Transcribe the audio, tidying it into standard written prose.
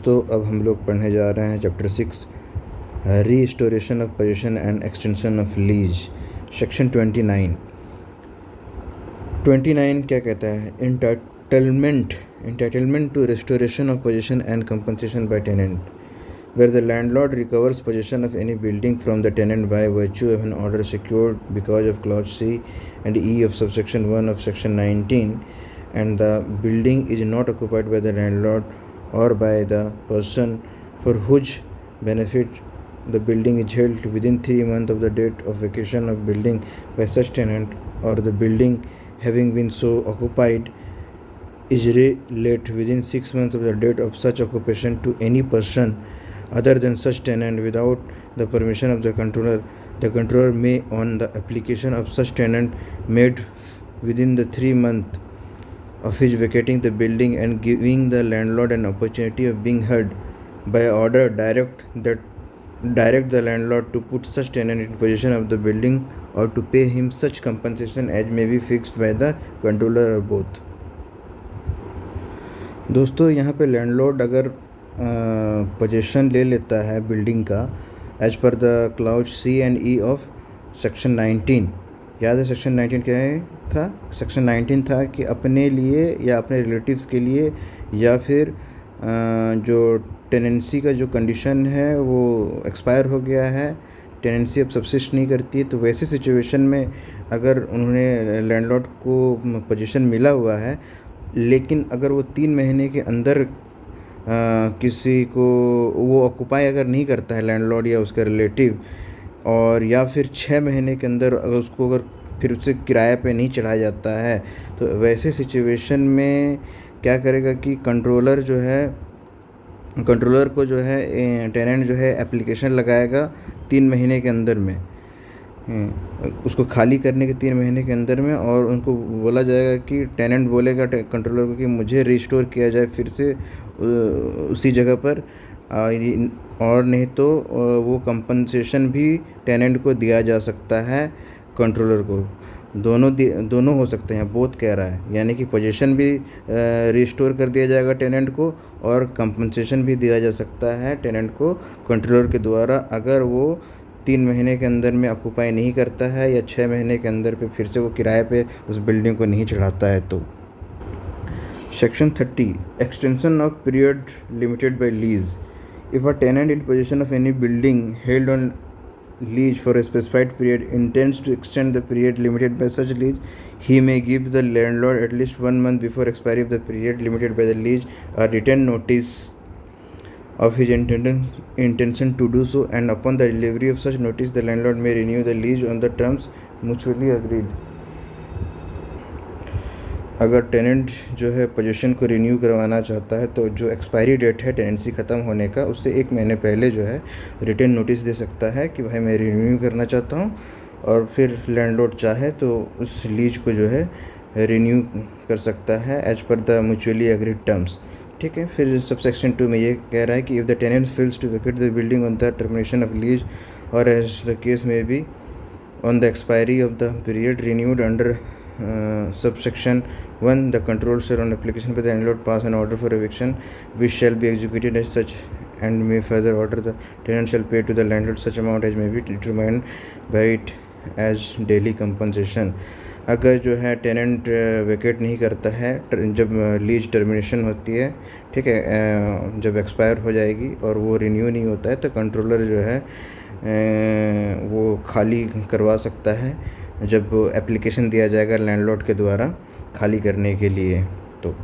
दोस्तों अब हम लोग पढ़ने जा रहे हैं chapter 6 restoration of position and extension of lease section 29 क्या कहता है? Entitlement to restoration of possession and compensation by tenant, where the landlord recovers possession of any building from the tenant by virtue of an order secured because of clause C and E of subsection 1 of section 19, and the building is not occupied by the landlord or by the person for whose benefit the building is held within 3 months of the date of vacation of building by such tenant, or the building having been so occupied is re-let within 6 months of the date of such occupation to any person other than such tenant without the permission of the controller. The controller may, on the application of such tenant made within the 3 months of his vacating the building and giving the landlord an opportunity of being heard by order, direct the landlord to put such tenant in possession of the building or to pay him such compensation as may be fixed by the controller or both. दोस्तों यहाँ पे landlord अगर position ले लेता है building का age पर the clause C and E of section 19, याद है सेक्शन 19 क्या है था? सेक्शन 19 था कि अपने लिए या अपने रिलेटिव्स के लिए या फिर जो टेनेंसी का जो कंडीशन है वो एक्सपायर हो गया है, टेनेंसी अब सब्सिस्ट नहीं करती है, तो वैसे सिचुएशन में अगर उन्होंने लैंडलॉर्ड को पोजीशन मिला हुआ है लेकिन अगर वो 3 महीने के अंदर किसी को वो ऑक्यूपाई अगर नहीं करता है लैंडलॉर्ड या उसका रिलेटिव, और या फिर 6 महीने के अंदर अगर उसको अगर फिर उससे किराए पे नहीं चढ़ाया जाता है, तो वैसे सिचुएशन में क्या करेगा कि कंट्रोलर को जो है टेनेंट जो है एप्लीकेशन लगाएगा 3 महीने के अंदर में, उसको खाली करने के 3 महीने के अंदर में, और उनको बोला जाएगा कि टेनेंट बोलेगा कंट्रोलर को कि मुझे रिस्टोर किया जाए फिर से उसी जगह पर, और नहीं तो वो कंपनसेशन भी टेनेंट को दिया जा सकता है, कंट्रोलर को। दोनों हो सकते हैं, बोथ कह रहा है, यानी कि पोजीशन भी रिस्टोर कर दिया जाएगा टेनेंट को और कंपनसेशन भी दिया जा सकता है टेनेंट को कंट्रोलर के द्वारा, अगर वो 3 महीने के अंदर में ऑक्यूपाई नहीं करता है या 6 महीने के अंदर पे फिर से वो किराए पे उस बिल्डिंग को नहीं चढ़ाता है। तो section 30 extension of period limited by lease. If a tenant in position of any building held on lease for a specified period intends to extend the period limited by such lease, he may give the landlord at least 1 month before expiry of the period limited by the lease a written notice of his intention to do so, and upon the delivery of such notice the landlord may renew the lease on the terms mutually agreed. अगर tenant जो है position को renew करवाना चाहता है तो जो expiry date है टेनेंसी ख़त्म होने का उससे 1 महीने पहले जो है रिटन नोटिस दे सकता है कि भाई मैं रिन्यू करना चाहता हूँ, और फिर लैंडलॉर्ड चाहे तो उस लीज को जो है रिन्यू कर सकता है एज पर द म्यूचुअली एग्रीड टर्म्स। ठीक है, फिर सबसेक्शन 2 में ये कह रहा है कि if the tenant fails to vacate the building on the termination of lease और एज द केस में be on the expiry of the period renewed under subsection 1, the control shall on application by the landlord pass an order for eviction which shall be executed as such, and may further order the tenant shall pay to the landlord such amount as may be determined by it as daily compensation. अगर जो है tenant vacate नहीं करता है जब lease termination होती है, ठीक है, जब एक्सपायर हो जाएगी और वो रिन्यू नहीं होता है, तो कंट्रोलर जो है वो खाली करवा सकता है जब एप्लीकेशन दिया जाएगा लैंडलॉर्ड के द्वारा खाली करने के लिए। तो